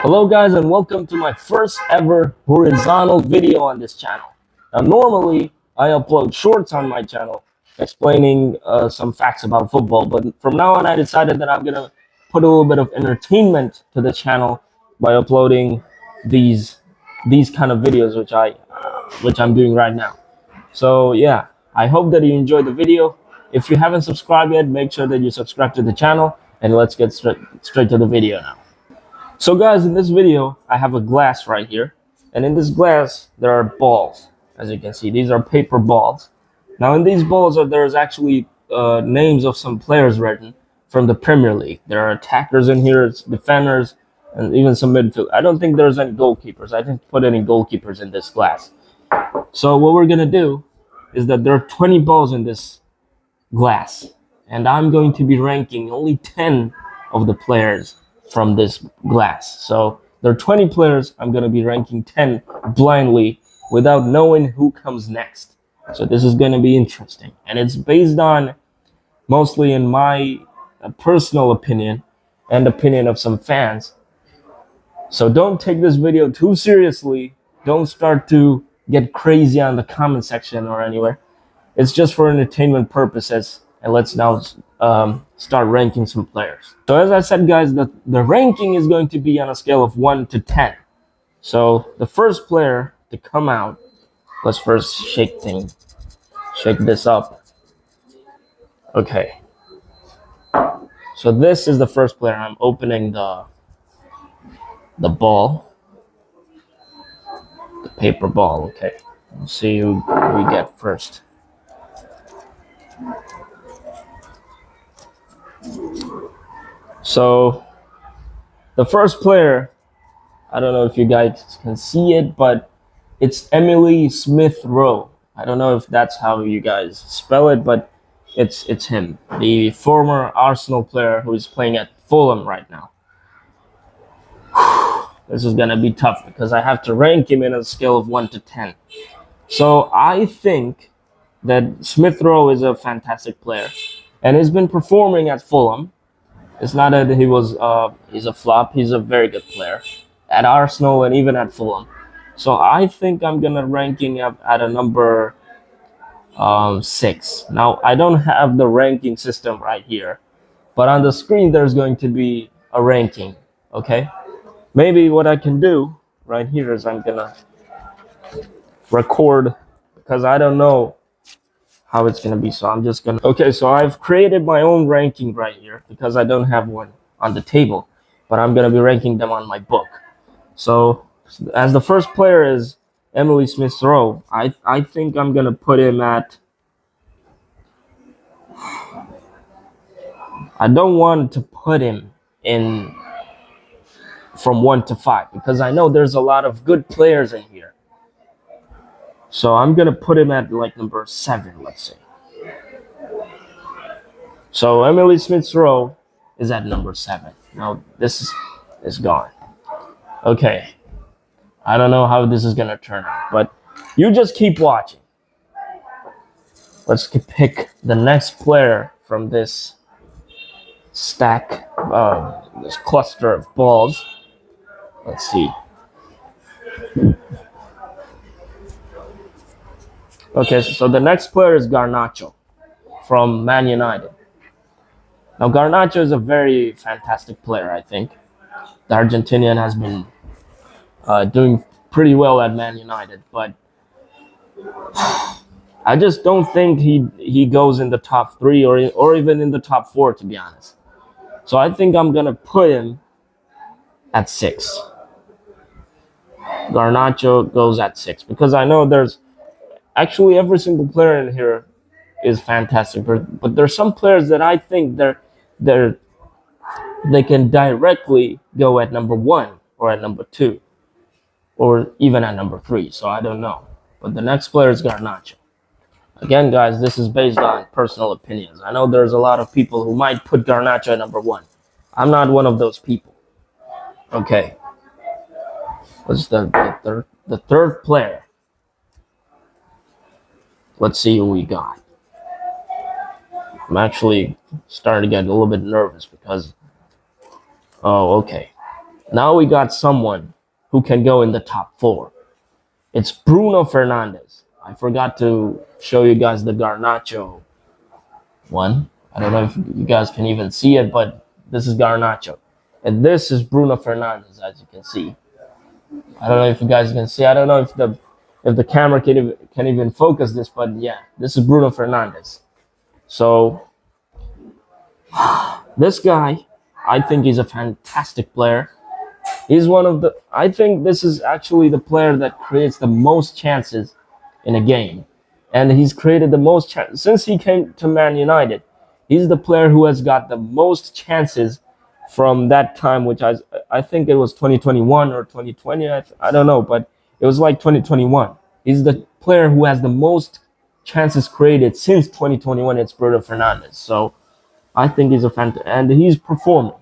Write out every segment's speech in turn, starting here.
Hello guys and welcome to my first ever horizontal video on this channel. Now normally I upload shorts on my channel explaining some facts about football, but from now on I decided that I'm gonna put a little bit of entertainment to the channel by uploading these kind of videos which I'm doing right now. So yeah, I hope that you enjoyed the video. If you haven't subscribed yet, make sure that you subscribe to the channel, and let's get straight to the video now. So guys, in this video, I have a glass right here. And in this glass, there are balls. As you can see, these are paper balls. Now in these balls, there's actually names of some players written from the Premier League. There are attackers in here, defenders, and even some midfield. I don't think there's any goalkeepers. I didn't put any goalkeepers in this glass. So what we're gonna do is that there are 20 balls in this glass. And I'm going to be ranking only 10 of the players from this glass. So there are 20 players. I'm going to be ranking 10 blindly without knowing who comes next. So this is going to be interesting. And it's based on mostly in my personal opinion and opinion of some fans. So don't take this video too seriously. Don't start to get crazy on the comment section or anywhere. It's just for entertainment purposes. And let's now start ranking some players. So as I said, guys, the ranking is going to be on a scale of 1 to 10. So the first player to come out, let's first shake this up. Okay. So this is the first player. I'm opening the ball, the paper ball. Okay. Let's see who we get first. So the first player, I don't know if you guys can see it, but it's Emile Smith Rowe. I don't know if that's how you guys spell it, but it's him, the former Arsenal player who is playing at Fulham right now. This is gonna be tough because I have to rank him in a scale of 1 to 10. So I think that Smith Rowe is a fantastic player and he's been performing at Fulham. It's not that he's a flop. He's a very good player at Arsenal and even at Fulham. So I think I'm gonna ranking up at a number 6. Now I don't have the ranking system right here, but on the screen there's going to be a ranking. Okay, maybe what I can do right here is I'm gonna record because I don't know how it's gonna be. So I'm just gonna, okay, so I've created my own ranking right here because I don't have one on the table, but I'm gonna be ranking them on my book. So as the first player is Emile Smith Rowe, I think I'm gonna put him at, I don't want to put him in from 1 to 5 because I know there's a lot of good players in here. So I'm gonna put him at like number 7, let's say. So Emile Smith Rowe is at number 7. Now this is gone. Okay. I don't know how this is gonna turn out, but you just keep watching. Let's pick the next player from this stack, this cluster of balls. Let's see. Okay, so the next player is Garnacho from Man United. Now Garnacho is a very fantastic player, I think. The Argentinian has been doing pretty well at Man United, but I just don't think he goes in the top 3 or even in the top 4, to be honest. So I think I'm gonna put him at 6. Garnacho goes at 6 because I know there's actually every single player in here is fantastic, but there's some players that I think they can directly go at number 1 or at number 2 or even at number 3. So I don't know. But the next player is Garnacho. Again, guys, this is based on personal opinions. I know there's a lot of people who might put Garnacho at number 1. I'm not one of those people. Okay. What's the third player? Let's see who we got. I'm actually starting to get a little bit nervous because, oh, okay. Now we got someone who can go in the top 4. It's Bruno Fernandes. I forgot to show you guys the Garnacho one. I don't know if you guys can even see it, but this is Garnacho. And this is Bruno Fernandes, as you can see. I don't know if you guys can see. I don't know if the camera can even focus this, but yeah, this is Bruno Fernandes. So this guy, I think he's a fantastic player. He's one of the. I think this is actually the player that creates the most chances in a game, and he's created the most chances since he came to Man United. He's the player who has got the most chances from that time, which I think it was 2021 or 2020. I don't know, but it was like 2021. He's the player who has the most chances created since 2021. It's Bruno Fernandes. So I think he's a and he's performing.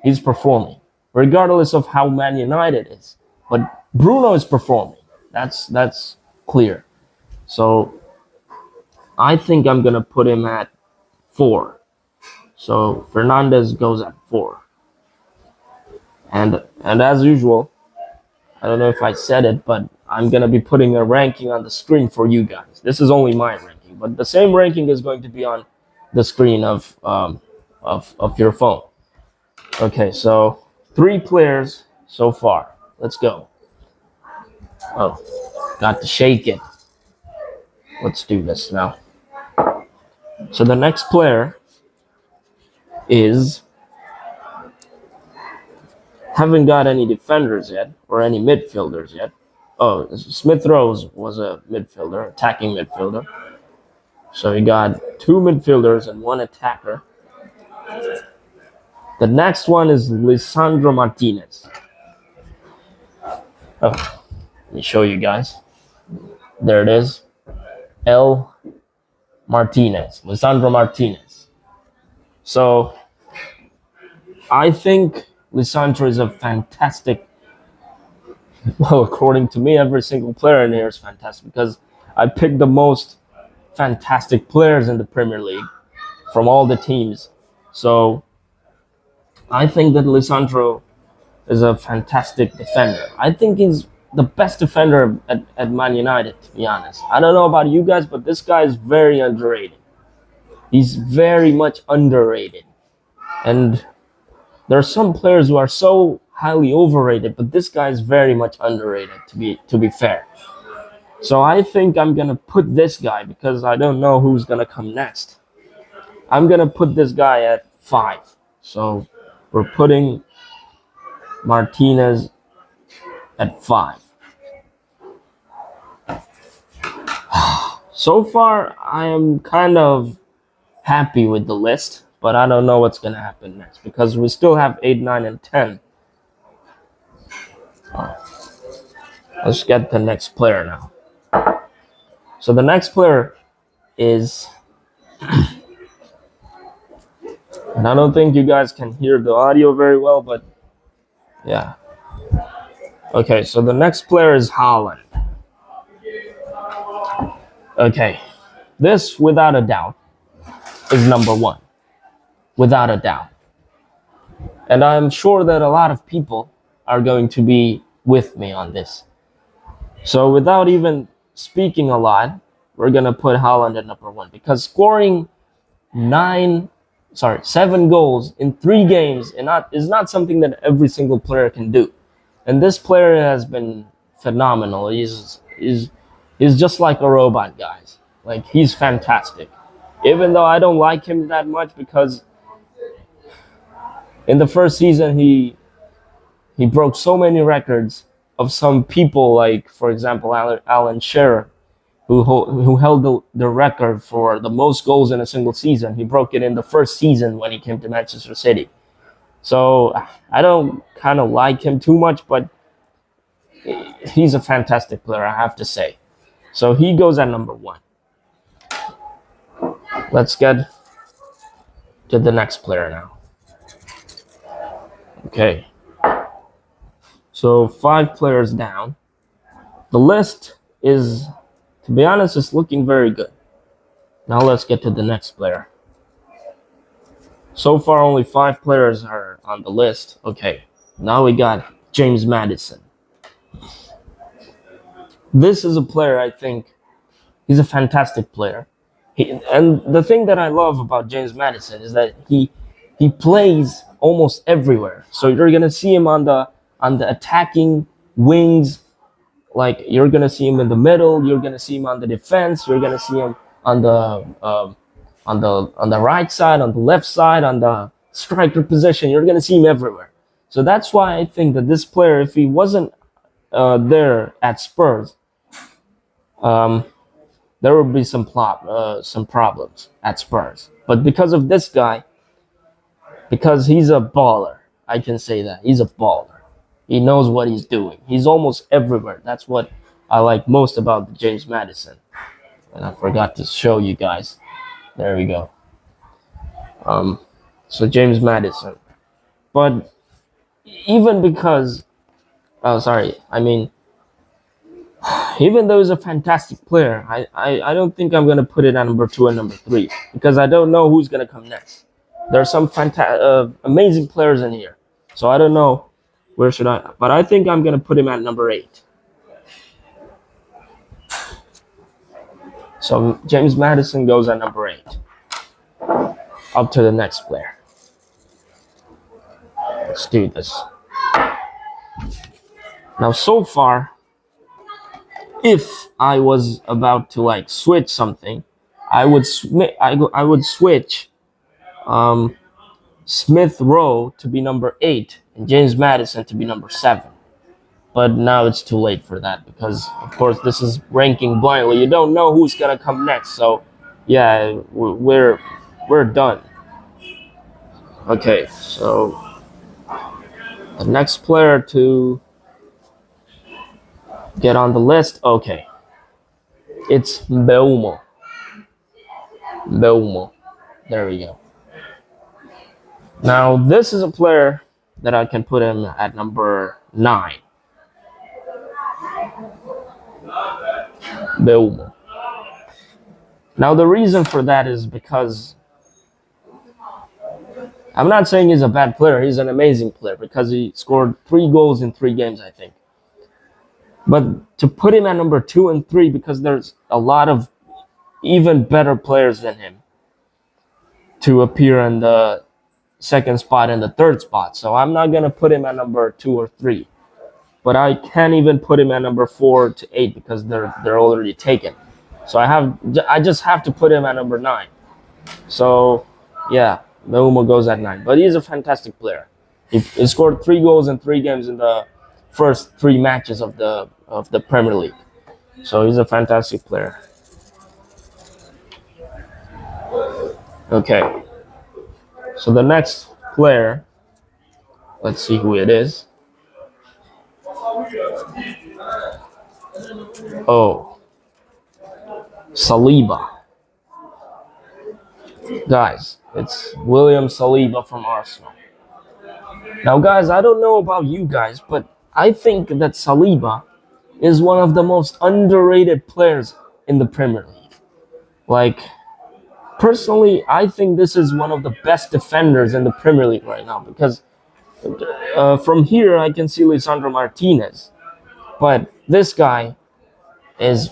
He's performing, regardless of how Man United is. But Bruno is performing. That's clear. So I think I'm gonna put him at 4. So Fernandes goes at 4. And as usual, I don't know if I said it, but I'm gonna be putting a ranking on the screen for you guys. This is only my ranking, but the same ranking is going to be on the screen of your phone. Okay, so 3 players so far. Let's go. Oh, got to shake it. Let's do this now. So the next player is, haven't got any defenders yet or any midfielders yet. Oh, Smith Rowe was a midfielder, attacking midfielder. So you got 2 midfielders and 1 attacker. The next one is Lisandro Martinez. Oh, let me show you guys. There it is. L. Martinez. Lisandro Martinez. So I think Lisandro is a fantastic. Well, according to me, every single player in here is fantastic because I picked the most fantastic players in the Premier League from all the teams. So I think that Lisandro is a fantastic defender. I think he's the best defender at Man United, to be honest. I don't know about you guys, but this guy is very underrated. He's very much underrated. And there are some players who are so highly overrated, but this guy is very much underrated, to be fair. So I think I'm gonna put this guy, because I don't know who's gonna come next. I'm gonna put this guy at 5. So we're putting Martinez at 5. So far, I am kind of happy with the list, but I don't know what's gonna happen next because we still have 8, 9, and 10. Let's get the next player now. So the next player is, and I don't think you guys can hear the audio very well, but yeah. Okay, so the next player is Haaland. Okay, this, without a doubt, is number 1. Without a doubt. And I'm sure that a lot of people are going to be with me on this. So without even speaking a lot, we're going to put Haaland at number 1 because scoring 7 goals in 3 games is not something that every single player can do. And this player has been phenomenal. He's just like a robot, guys. Like, he's fantastic. Even though I don't like him that much because in the first season he broke so many records of some people, like, for example, Alan Shearer, who held the record for the most goals in a single season. He broke it in the first season when he came to Manchester City. So I don't kind of like him too much, but he's a fantastic player, I have to say. So he goes at number 1. Let's get to the next player now. Okay. So 5 players down. The list is, to be honest, is looking very good. Now let's get to the next player. So far, only 5 players are on the list. Okay. Now we got James Madison. This is a player, I think, he's a fantastic player. And the thing that I love about James Madison is that he plays almost everywhere. So you're gonna see him on the attacking wings, like you're gonna see him in the middle, you're gonna see him on the defense, you're gonna see him on the on the right side, on the left side, on the striker position. You're gonna see him everywhere. So that's why I think that this player, if he wasn't there at Spurs, um, there would be some problems at Spurs. But because of this guy, because he's a baller, I can say that he's a baller. He knows what he's doing. He's almost everywhere. That's what I like most about James Madison. And I forgot to show you guys. There we go. So James Madison. But even because, oh, sorry, I mean, even though he's a fantastic player, I don't think I'm going to put it at number 2 and number 3 because I don't know who's going to come next. There are some amazing players in here. So I don't know where should I, but I think I'm going to put him at number 8. So James Madison goes at number 8. Up to the next player. Let's do this. Now, so far, if I was about to like switch something, I would switch Smith Rowe to be number 8 and James Madison to be number 7. But now it's too late for that because, of course, this is ranking blindly. You don't know who's gonna come next. So, yeah, we're done. Okay, so the next player to get on the list. Okay, it's Mbeumo. Mbeumo. There we go. Now, this is a player that I can put him at number 9. Mbeumo. Now, the reason for that is because I'm not saying he's a bad player. He's an amazing player because he scored 3 goals in 3 games, I think. But to put him at number 2 and 3 because there's a lot of even better players than him to appear in the second spot and the third spot. So I'm not going to put him at number 2 or 3. But I can't even put him at number 4 to 8 because they're already taken. So I just have to put him at number 9. So yeah, Mbeumo goes at 9. But he's a fantastic player. He scored 3 goals in 3 games in the first 3 matches of the Premier League. So he's a fantastic player. Okay. So the next player, let's see who it is. Oh, Saliba. Guys, it's William Saliba from Arsenal. Now, guys, I don't know about you guys, but I think that Saliba is one of the most underrated players in the Premier League. Like, personally, I think this is one of the best defenders in the Premier League right now because from here I can see Lisandro Martinez. But this guy is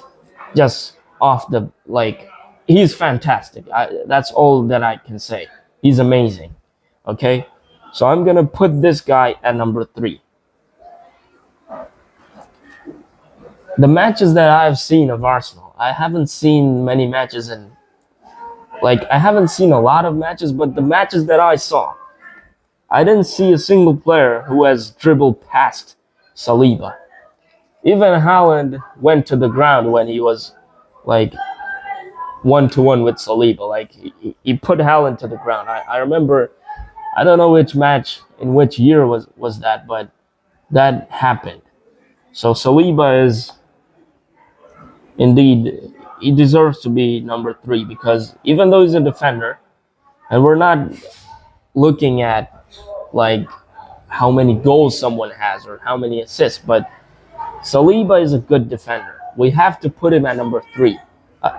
just off the, like, he's fantastic. That's all that I can say. He's amazing. Okay? So I'm going to put this guy at number 3. The matches that I've seen of Arsenal, I haven't seen many matches I haven't seen a lot of matches, but the matches that I saw, I didn't see a single player who has dribbled past Saliba. Even Haaland went to the ground when he was like 1-to-1 with Saliba. Like he put Haaland to the ground. I remember, I don't know which match in which year was that, but that happened. So Saliba is indeed, he deserves to be number 3 because even though he's a defender, and we're not looking at like how many goals someone has or how many assists, but Saliba is a good defender. We have to put him at number 3.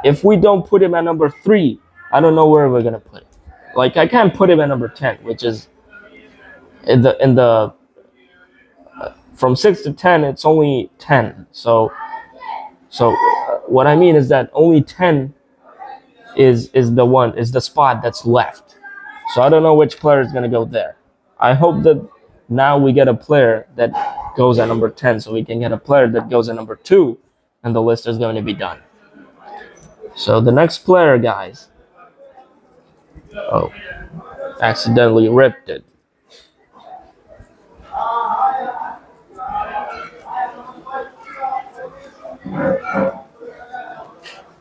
If we don't put him at number 3, I don't know where we're gonna put him. Like I can't put him at number 10, which is in the from 6 to 10, it's only 10. So what I mean is that only 10 is the spot that's left. So I don't know which player is going to go there. I hope that now we get a player that goes at number 10, so we can get a player that goes at number 2, and the list is going to be done. So the next player, guys. Oh, accidentally ripped it.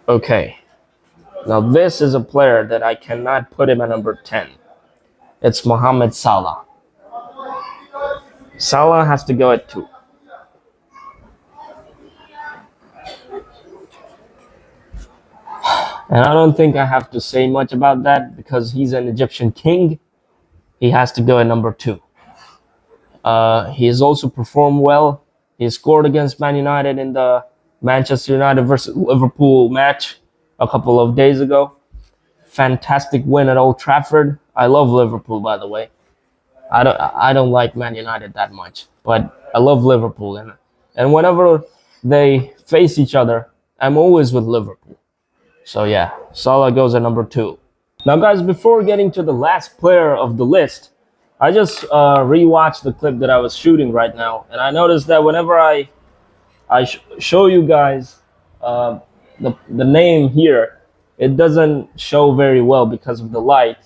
Okay. Now this is a player that I cannot put him at number 10. It's Mohamed Salah. Salah has to go at 2. And I don't think I have to say much about that because he's an Egyptian king. He has to go at number 2. He has also performed well. He scored against Man United in the Manchester United versus Liverpool match a couple of days ago. Fantastic win at Old Trafford. I love Liverpool, by the way. I don't like Man United that much, but I love Liverpool, and whenever they face each other, I'm always with Liverpool. So yeah, Salah goes at number 2. Now, guys, before getting to the last player of the list, I just rewatched the clip that I was shooting right now, and I noticed that whenever I show you guys the name here, it doesn't show very well because of the light.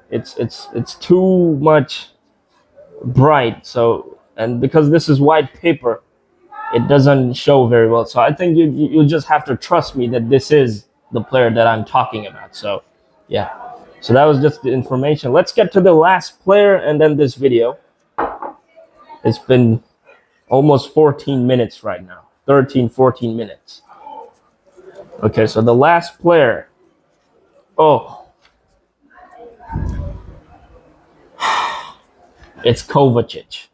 It's too much bright. So, and because this is white paper, it doesn't show very well. So I think you just have to trust me that this is the player that I'm talking about. So yeah, so that was just the information. Let's get to the last player and then this video. It's been almost 14 minutes right now, 13-14 minutes. Okay, so the last player. Oh, it's Kovacic.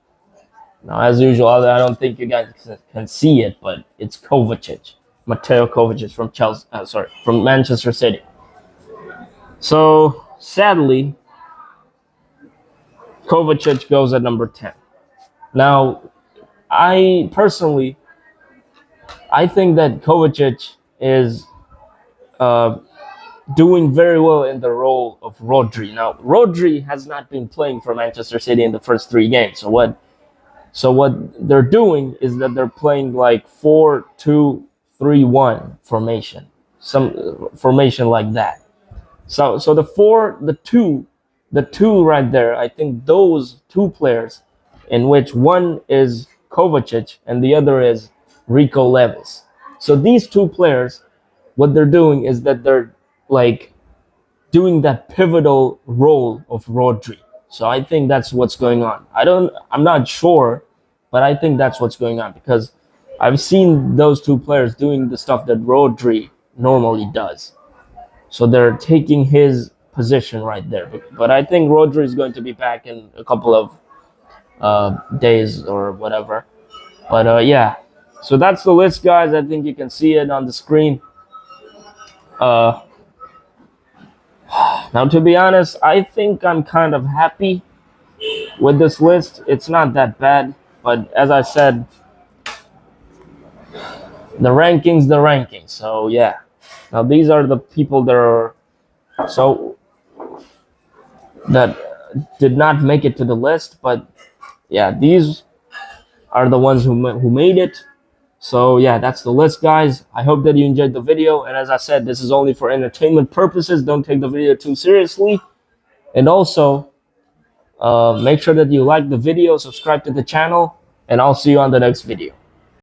Now, as usual, I don't think you guys can see it, but it's Kovacic, Mateo Kovacic from Chelsea. From Manchester City. So sadly, Kovacic goes at number 10. Now, I personally, I think that Kovacic is doing very well in the role of Rodri. Now, Rodri has not been playing for Manchester City in the first 3 games. So what they're doing is that they're playing like 4-2-3-1 formation, some formation like that. So the two right there, I think those 2 players, in which one is Kovacic and the other is Rico Lewis. So these 2 players, what they're doing is that they're like doing that pivotal role of Rodri. So I think that's what's going on. I'm not sure, but I think that's what's going on because I've seen those 2 players doing the stuff that Rodri normally does. So they're taking his position right there. But I think Rodri is going to be back in a couple of days or whatever. But yeah, so that's the list, guys. I think you can see it on the screen. Now, to be honest, I think I'm kind of happy with this list. It's not that bad, but as I said, the rankings. So yeah, now these are the people that did not make it to the list, but yeah, these are the ones who made it. So yeah, that's the list, guys. I hope that you enjoyed the video. And as I said, this is only for entertainment purposes. Don't take the video too seriously. And also, make sure that you like the video, subscribe to the channel, and I'll see you on the next video.